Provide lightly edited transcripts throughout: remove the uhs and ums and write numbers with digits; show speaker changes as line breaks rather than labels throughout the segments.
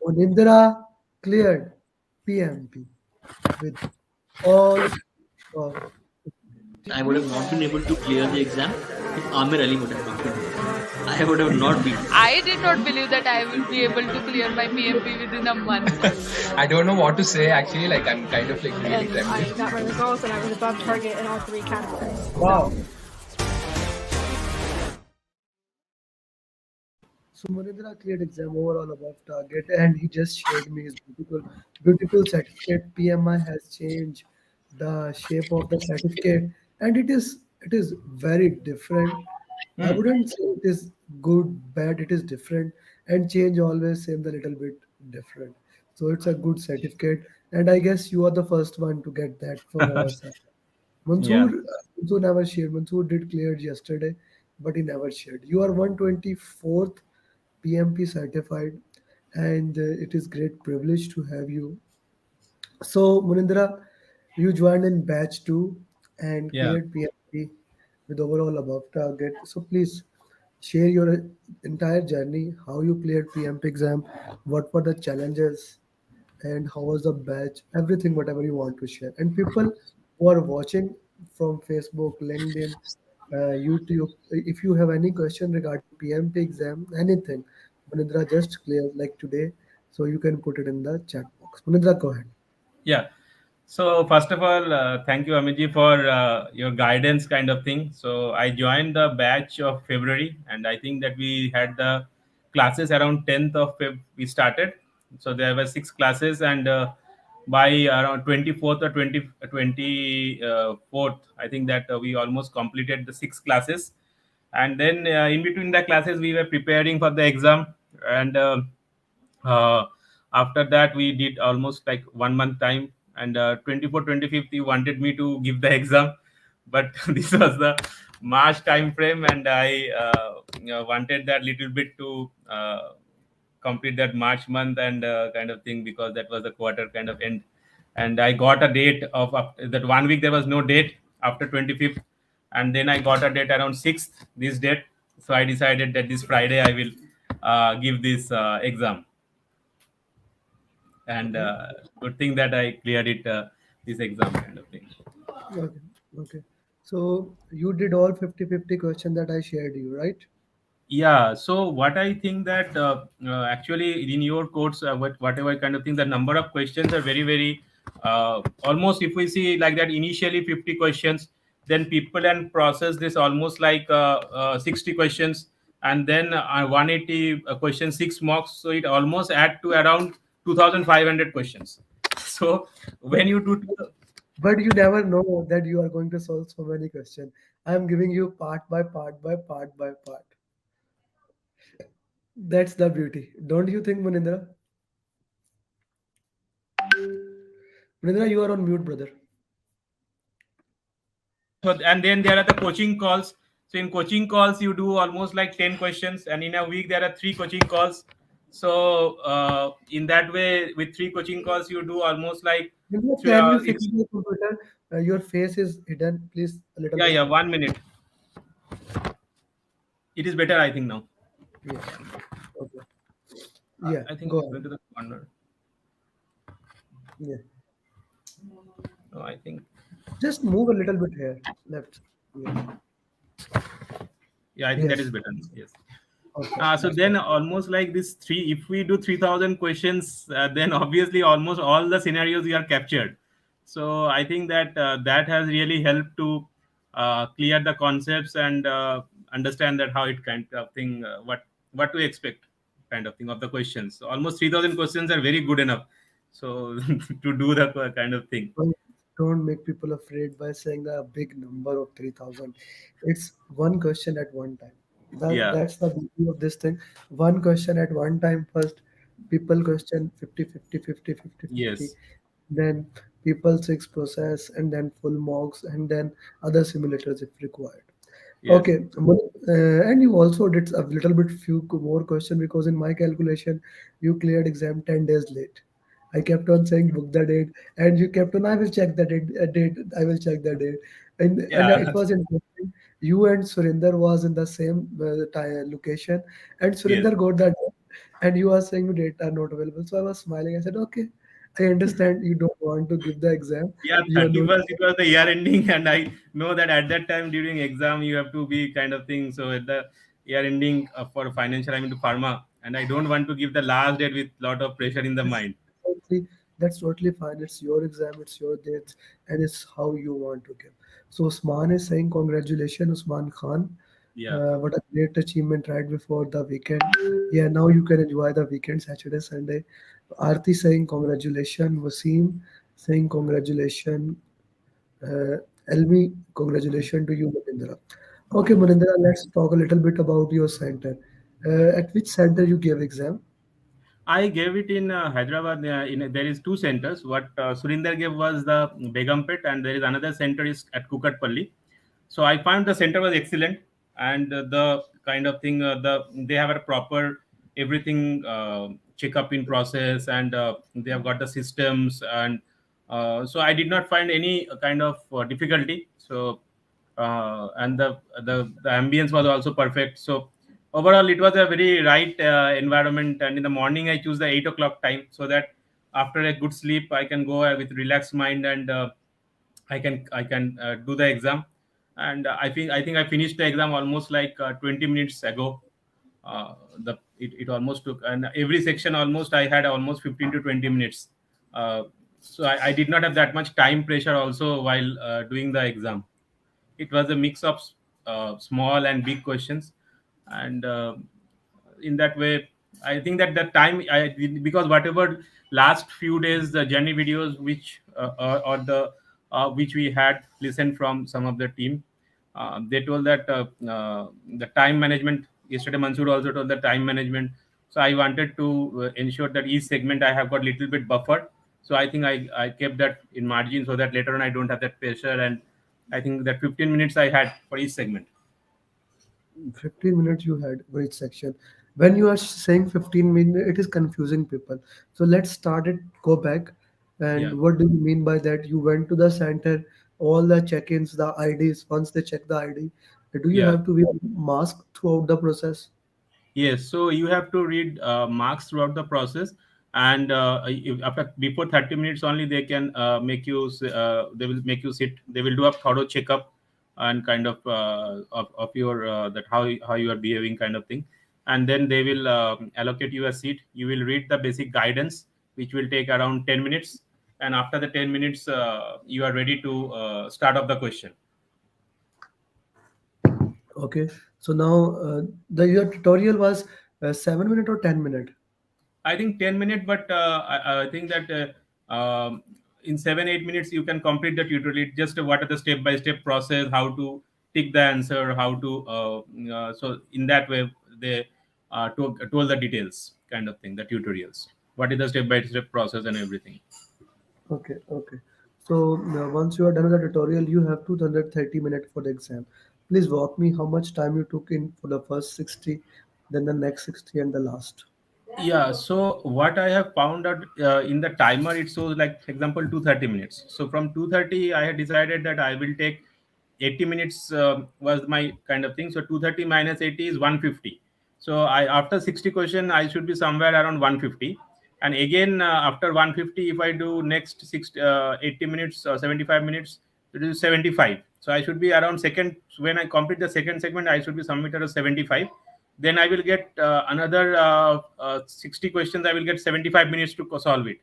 Munindra cleared PMP with all of
I would have not been able to clear the exam if Amir Ali would have not been there. I would have not been.
I did not believe that I will be able to clear my PMP within a month.
I don't know what to say actually. Like I'm kind of like really
And I
trembling.
got my results and I was above target in all three categories.
wow. So Manindra cleared exam overall above target, and he just shared me his beautiful certificate. PMI has changed the shape of the certificate, and it is very different. I
Hmm.
wouldn't say it is good, bad. It is different, and change always seems a little bit different. So it's a good certificate, and I guess you are the first one to get that from our side.
Yeah.
Mansoor never shared. Mansoor did clear yesterday, but he never shared. You are 124th PMP certified, and it is great privilege to have you. So, Munindra, you joined in batch two and
Yeah.
cleared PMP with overall above target. So, please share your entire journey, how you cleared PMP exam, what were the challenges, and how was the batch, everything, whatever you want to share. And people who are watching from Facebook, LinkedIn, YouTube, if you have any question regarding PMP exam, anything, Munindra just clear like today, so you can put it in the chat box. Munindra, go ahead.
Yeah. So first of all, thank you, Amiji, for your guidance, kind of thing. So I joined the batch of February, and I think that we had the classes around 10th of Feb. We started. So there were six classes, and by around 24th or 24th, I think that we almost completed the six classes. And then in between the classes, we were preparing for the exam, and uh, after that we did almost like 1 month time, and 24 25th he wanted me to give the exam, but this was the March time frame, and I wanted that little bit to complete that March month, and kind of thing, because that was the quarter kind of end. And I got a date of that 1 week there was no date after 25th, and then I got a date around 6th, this date. So I decided that this Friday I will give this exam, and
Okay.
good thing that I cleared it, this exam, kind of thing.
Okay. Okay. So you did all 50-50 question that I shared you, right?
Yeah. So what I think that actually in your course, whatever kind of thing, the number of questions are very very almost, if we see like that, initially 50 questions, then people and process this almost like 60 questions, and then 180 questions, 6 marks. So it almost add to around 2,500 questions. So when you do,
But you never know that you are going to solve so many questions. I am giving you part by part by part by part. That's the beauty. Don't you think, Munindra? Munindra, you are on mute, brother.
so, and then there are the coaching calls. So in coaching calls you do almost like 10 questions, and in a week there are three coaching calls. So in that way, with three coaching calls you do almost like
Munindra, can you
if
fix your computer? Your face is hidden, please, a little
yeah,
bit.
yeah, 1 minute, it is better, I think now.
Yeah. Okay. Yeah.
I think
Go
it's
ahead.
going to the corner.
Yeah.
No, I think,
Just move a little bit here, left. Yeah.
yeah, I think that is
Yes.
better, yes.
Okay.
So
That's
then
perfect.
almost like this three, if we do 3,000 questions, then obviously almost all the scenarios we are captured. So I think that that has really helped to clear the concepts, and understand that how it kind of thing, what to expect, kind of thing of the questions. So almost 3,000 questions are very good enough. So to do the kind of thing.
Don't, don't make people afraid by saying a big number of 3,000. It's one question at one time.
Yeah.
That's the beauty of this thing. One question at one time first. People question 50-50-50-50-50.
Yes.
Then people six process, and then full mocks, and then other simulators if required.
Yes.
Okay, and you also did a little bit few more question because in my calculation, you cleared exam 10 days late. I kept on saying book the date, and you kept on. I will check the date. I will check the date, and
Yeah.
it was interesting. You and Surinder was in the same location, and
Yes.
Surinder got the date And you are saying data are not available. So I was smiling. I said, okay, I understand you don't want to give the exam.
Yeah,
You are not.
31st, it was the year ending, and I know that at that time during exam you have to be kind of thing. So at the year ending for financial, I'm into pharma, and I don't want to give the last date with lot of pressure in the mind.
Totally, that's totally fine. It's your exam, it's your dates, and it's how you want to give. So Usman is saying, congratulations, Usman Khan.
Yeah.
What a great achievement right before the weekend. Yeah, now you can enjoy the weekend, Saturday, Sunday. Aarti saying, congratulations. Wasim saying, congratulations. Uh, Elmi, congratulations to you, Manindra. Okay, Manindra, let's talk a little bit about your center. At which center you gave exam?
I gave it in Hyderabad. There is two centers. What Surinder gave was the Begumpet, and there is another center is at Kukatpalli. So I found the center was excellent, and the kind of thing they have a proper everything checkup in process, and they have got the systems, and so I did not find any kind of difficulty. So and the ambience was also perfect. So overall, it was a very right environment. And in the morning, I choose the 8 o'clock time so that after a good sleep, I can go with relaxed mind, and I can do the exam. And I think I finished the exam almost like 20 minutes ago. It almost took, and every section almost I had almost 15 to 20 minutes. Uh, so I did not have that much time pressure also while doing the exam. It was a mix of small and big questions, and in that way, I think that the time because whatever last few days the journey videos which or the which we had listened from some of the team, they told that the time management. Yesterday, Mansoor also told the time management. So I wanted to ensure that each segment I have got little bit buffered. So I think I kept that in margin so that later on I don't have that pressure. And I think that 15 minutes I had for each segment.
15 minutes you had for each section. When you are saying 15 minutes, it is confusing people. So let's start it, go back.
Yeah.
And what do you mean by that? You went to the center, all the check-ins, the IDs, once they check the ID, do you
Yeah.
have to wear mask throughout the process?
Yes, so you have to read marks throughout the process, and after before 30 minutes only they can make you they will make you sit. They will do a thorough checkup and kind of your that how you are behaving kind of thing, and then they will allocate you a seat. You will read the basic guidance, which will take around 10 minutes, and after the 10 minutes you are ready to start off the question.
Okay. So now your tutorial was 7 minute or 10 minute?
I think 10 minutes, but I think that in 7 8 minutes you can complete the tutorial. Just what are the step by step process, how to pick the answer, how to so in that way they told the details kind of thing, the tutorials. What is the step by step process and everything.
Okay, okay. So once you are done with the tutorial, you have 230 minutes for the exam. Please walk me how much time you took in for the first 60, then the next 60 and the last.
Yeah, so what I have found out in the timer, it shows like, for example, 230 minutes. So from 230, I had decided that I will take 80 minutes was my kind of thing. So 230 minus 80 is 150. So I after 60 question, I should be somewhere around 150. And again, after 150, if I do next 80 minutes or 75 minutes, it is 75. So I should be around second. When I complete the second segment, I should be submitted as 75. Then I will get another 60 questions. I will get 75 minutes to solve it.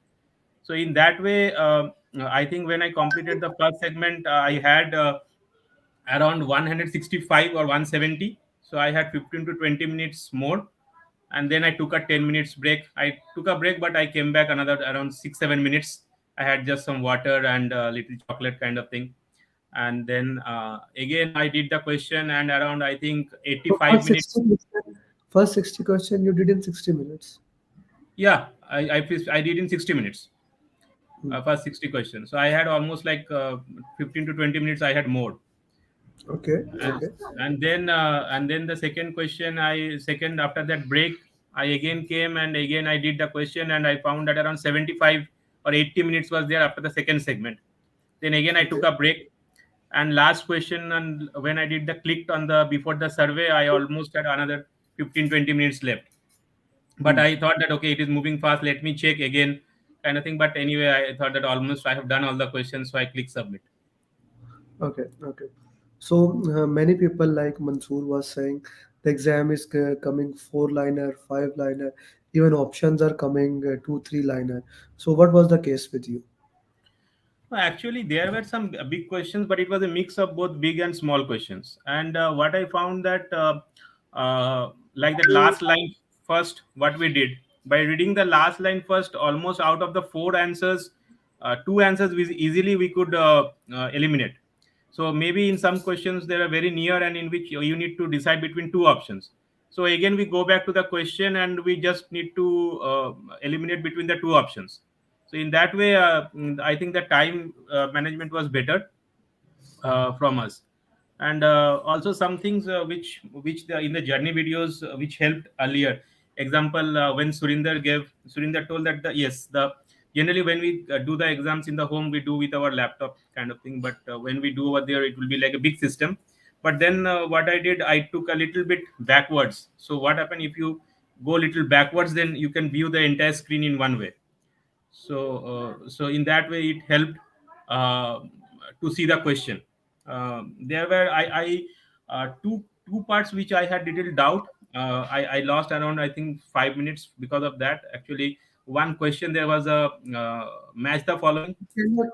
So in that way, I think when I completed the first segment, I had around 165 or 170. So I had 15 to 20 minutes more. And then I took a 10 minutes break. I took a break, but I came back another around 6 7 minutes. I had just some water and a little chocolate kind of thing. And then again, I did the question, and around I think
So
85 minutes.
first 60 question you did in 60 minutes.
Yeah, I did in 60 minutes.
Hmm.
First 60 questions. So I had almost like 15 to 20 minutes. I had more.
Okay,
and,
okay,
and then the second question, I second after that break, I again came and again I did the question, and I found that around 75 or 80 minutes was there after the second segment. Then again I
okay.
took a break, and last question, and when I did the clicked on the before the survey, I almost had another 15 20 minutes left. But I thought that okay, it is moving fast, let me check again, kind of thing. But anyway, I thought that almost I have done all the questions, so I click submit.
Okay, okay. So many people like Mansoor was saying the exam is coming four liner, five liner, even options are coming two, three liner. So what was the case with you?
No, actually, there were some big questions, but it was a mix of both big and small questions. And what I found that, like that last line first, what we did by reading the last line first, almost out of the four answers, two answers we easily we could eliminate. So maybe in some questions they are very near, and in which you need to decide between two options. So again, we go back to the question, and we just need to eliminate between the two options. So in that way, I think the time management was better from us. And also some things which in the journey videos which helped earlier. Example, when Surinder told that the generally when we do the exams in the home, we do with our laptop kind of thing, but when we do over there, it will be like a big system. But then what I did, I took a little bit backwards. So what happened, if you go a little backwards, then you can view the entire screen in one way. So in that way it helped uh, to see the question. There were two parts which I had little doubt. I lost around, I think, 5 minutes because of that. Actually, one question there was a match the following.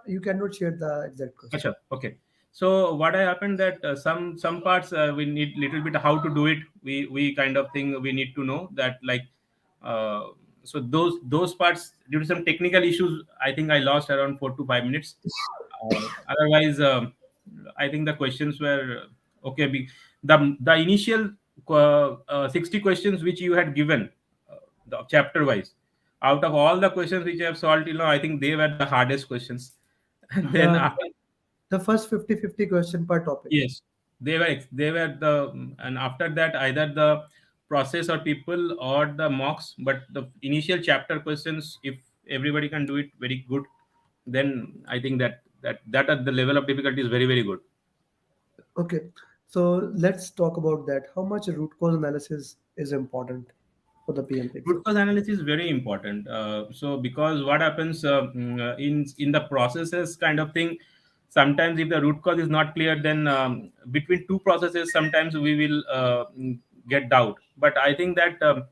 You cannot share the exact question.
Acha, okay. So what happened that some parts we need little bit how to do it. We kind of thing we need to know that, like, uh, so those parts, due to some technical issues, I think I lost around 4 to 5 minutes. Otherwise, I think the questions were okay. The initial 60 questions which you had given, the chapter wise, out of all the questions which I have solved, I think they were the hardest questions. And then
The
after,
the first 50-50 question per topic.
yes, they were the, and after that either the process or people or the mocks, but the initial chapter questions, if everybody can do it very good, then I think that at the level of difficulty is very, very good.
Okay, so let's talk about that. How much root cause analysis is important for the PMP
Root
exam?
cause analysis is very important. So because what happens in the processes kind of thing, sometimes if the root cause is not clear, then between two processes sometimes we will get doubt. But I think that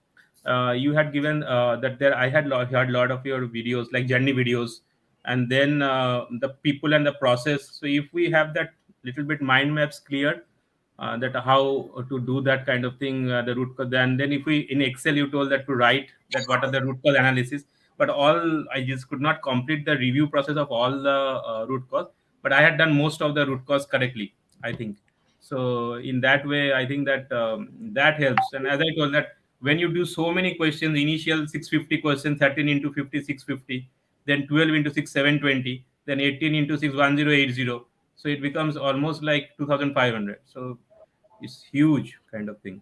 you had given that there I had heard a lot of your videos, like journey videos, and then the people and the process. So if we have that little bit mind maps clear, that how to do that kind of thing, the root cause. And then if we in Excel, you told that to write that what are the root cause analysis. But all I just could not complete the review process of all the root cause. But I had done most of the root cause correctly, I think. So in that way, I think that that helps. And as I told that when you do so many questions, initial 650 questions, 13 into 50, 650, then 12 into 6, 720, then 18 into 6, 1080. So it becomes almost like 2500. So it's huge kind of thing.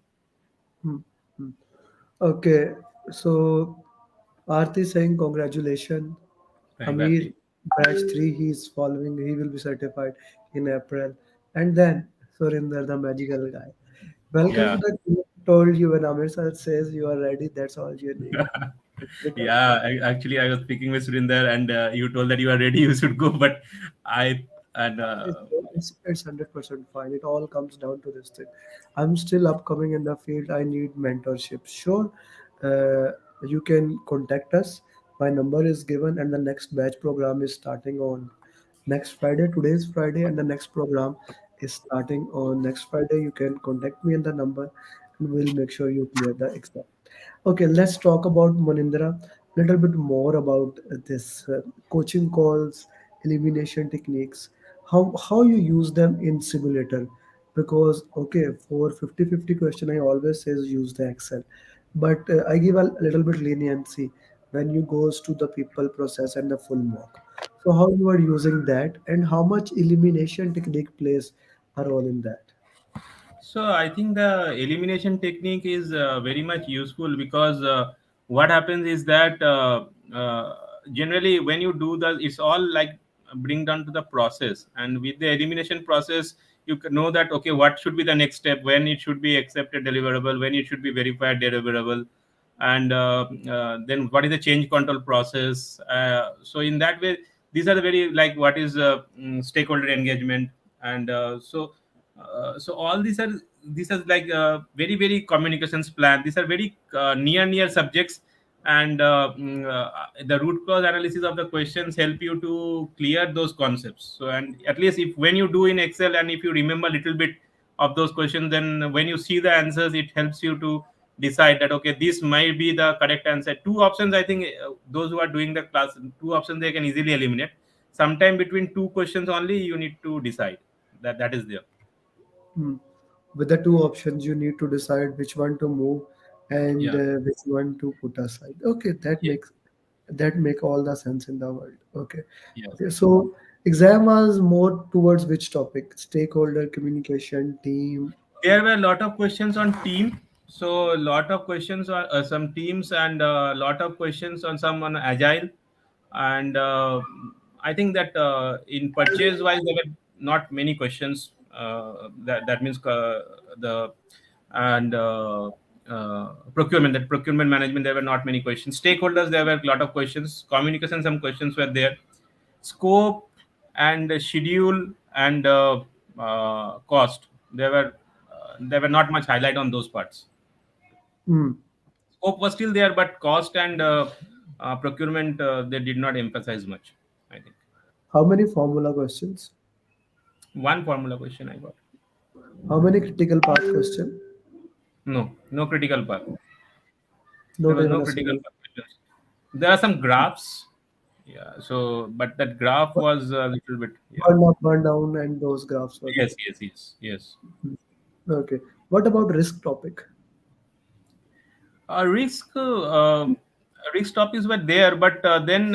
Hmm, hmm. Okay, so Aarti saying congratulations.
Thank
Amir,
you.
batch 3, he is following, he will be certified in April. And then Surinder, the magical guy. Welcome to
Yeah.
the team. Told you when Amir sir says you are ready, that's all you need. Because
Yeah, actually, I was speaking with Surinder, and you told that you are ready, you should go. But I, and
it's 100% fine. It all comes down to this thing. I'm still upcoming in the field. I need mentorship. Sure, uh, you can contact us. My number is given, and the next batch program is starting on next Friday. Today is Friday, and the next program is starting on next Friday. You can contact me on the number, and we'll make sure you clear the exam. Okay, let's talk about Manindra. Little bit more about this coaching calls, elimination techniques, how you use them in simulator. Because okay, for 50-50 question, I always says use the Excel, but I give a little bit leniency when you goes to the people process and the full mock. So how you are using that, and how much elimination technique plays a role in that?
so I think the elimination technique is very much useful because what happens is that generally when you do the, it's all like bring down to the process, and with the elimination process, you can know that okay, what should be the next step, when it should be accepted deliverable, when it should be verified deliverable, and then what is the change control process. So in that way, these are the very like what is stakeholder engagement, and so all these are like very very communications plan. These are very near subjects, and the root cause analysis of the questions help you to clear those concepts. So, and at least if when you do in Excel and if you remember a little bit of those questions, then when you see the answers, it helps you to decide that okay, this might be the correct answer. Two options, I think, those who are doing the class, two options they can easily eliminate. Sometime between two questions only you need to decide. That is there.
Hmm. With the two options, you need to decide which one to move and
Yeah.
which one to put aside. Okay,
Yeah.
that make all the sense in the world. Okay,
Yes.
okay. So exam was more towards which topic? Stakeholder communication, team.
There were a lot of questions on team. So a lot of questions on some teams, and a lot of questions on some on agile. And I think that in purchase wise there were not many questions. That means the and procurement, that procurement management, there were not many questions. Stakeholders, there were a lot of questions. Communication, some questions were there. Scope and schedule and cost, there were not much highlight on those parts.
Hmm.
Scope was still there, but cost and procurement, they did not emphasize much, I think.
How many formula questions?
One formula question I got.
How many critical path question?
No critical path. There
Not
was
even
no
a
critical
single.
path questions. There are some graphs. Yeah. So, but that graph was a little bit. Yeah.
Burn up, burn down, and those graphs were
Yes.
there.
Yes. Yes. Yes.
Okay. What about risk topic?
Uh, risk uh, uh, risk topics were there, but then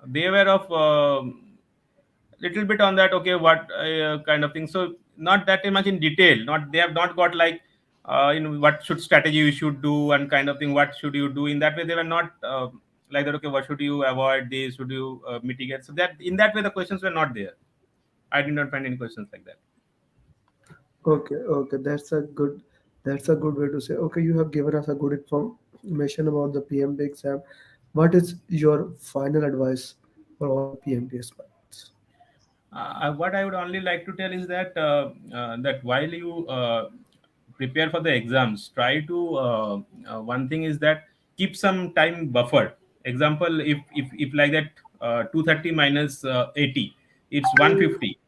they were of little bit on that. Okay, what kind of thing? So not that much in detail. Not they have not got like what should strategy you should do and kind of thing. What should you do in that way? They were not like that. Okay, what should you avoid? This should you mitigate? So that in that way the questions were not there. I did not find any questions like that.
Okay, okay, that's a good way to say. Okay, you have given us a good information about the PMP exam. What is your final advice for all the PMP aspirants?
What I would only like to tell is that that while you prepare for the exams, try to one thing is that keep some time buffer. Example, if like that 230 minus 80, it's 150.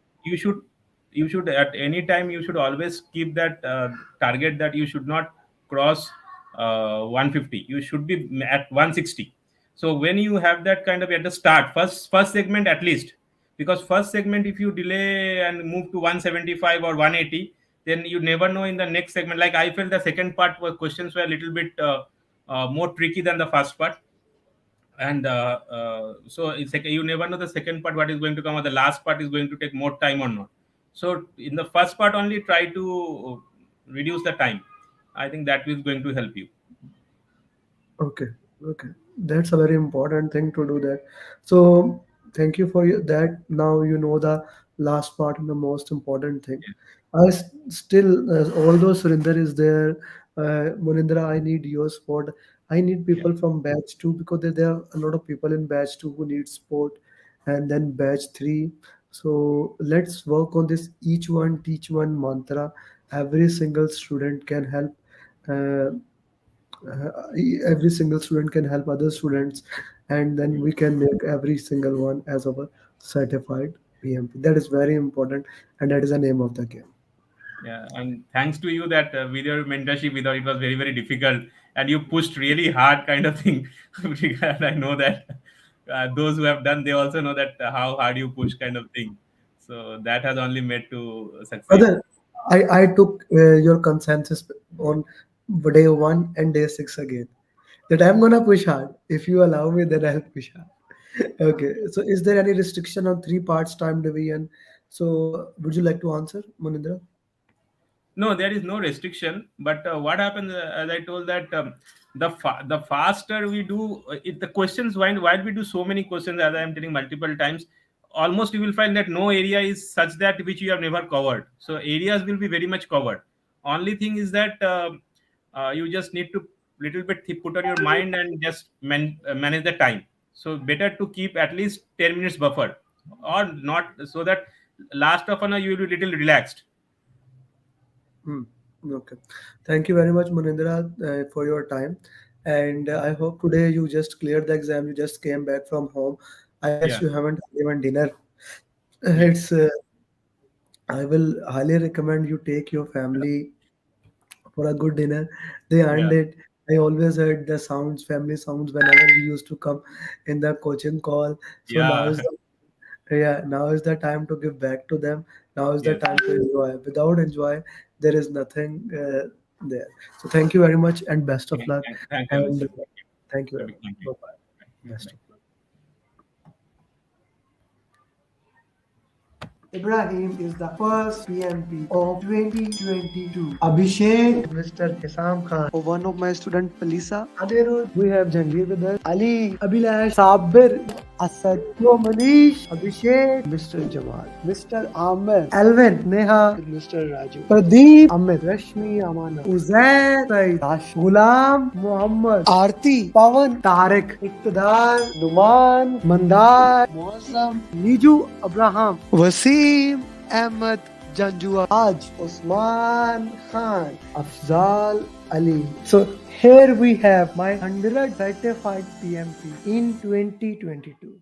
You should at any time you should always keep that target that you should not cross 150. You should be at 160. So when you have that kind of at the start, first segment at least, because first segment if you delay and move to 175 or 180, then you never know in the next segment. Like I felt the second part were questions were a little bit more tricky than the first part, and so it's like you never know the second part what is going to come, or the last part is going to take more time or not. So in the first part only try to reduce the time. I think that is going to help you.
Okay, okay, that's a very important thing to do that. So thank you for that. Now you know the last part and the most important thing. Still, although Surinder is there, Munindra, I need your support. I need
Yeah.
people from batch two because there are a lot of people in batch two who need support, and then batch three. So let's work on this. Each one teach one mantra. Every single student can help. Uh, every single student can help other students, and then we can make every single one as our certified PMP. That is very important, and that is the name of the game.
Yeah, and thanks to you that with your mentorship, without it was very very difficult, and you pushed really hard, kind of thing. And I know that those who have done, they also know that how hard you push, kind of thing. So that has only made to succeed.
Brother, I took your consensus on day one and day six again, that I'm gonna push hard. If you allow me, then I'll push hard. Okay, so is there any restriction on three parts time division? So would you like to answer, Manindra?
No, there is no restriction. But what happens, as I told, that the faster we do it, the questions. Why we do so many questions? As I am telling multiple times, almost you will find that no area is such that which you have never covered. So areas will be very much covered. Only thing is that you just need to little bit put on your mind and just manage the time. So better to keep at least 10 minutes buffer, or not, so that last of an hour you will be little relaxed.
Hmm. Okay. Thank you very much, Munindra, for your time. And I hope today you just cleared the exam. You just came back from home. I guess
Yeah,
you haven't had even dinner.
yeah,
It's. I will highly recommend you take your family for a good dinner. They earned
yeah,
it. I always heard the sounds, family sounds, whenever we used to come in the coaching call. So now
yeah.
is the yeah, now is the time to give back to them. Now is the
Yes.
time to enjoy. Without enjoy, there is nothing there. So thank you very much and best of luck.
Thank you,
And
sir.
thank you
Sir,
very much.
thank you.
Bye bye. Best
Bye.
of luck. Ibrahim is the first PMP of 2022. Abhishek, Mr. Hisam Khan. Oh, one of my student, Palisa. Adirul, we have Jangir with us. Ali, Abhilash, Sabir, Asad, Manish, Abhishek, Mr. Jamal, Mr. Amir, Alvin, Neha, Mr. Raju, Pradeep, Amit, Rashmi, Amana, Uzair, Said, Rash, Ghulam, Muhammad, Aarti, Pawan, Tariq, Iqtidar, Numan, Mandar, Muazzam, Niju, Abraham, Wasim, Ahmed, Janjua, Aj, Usman Khan, Afzal Ali. So here we have my 100 certified PMP in 2022.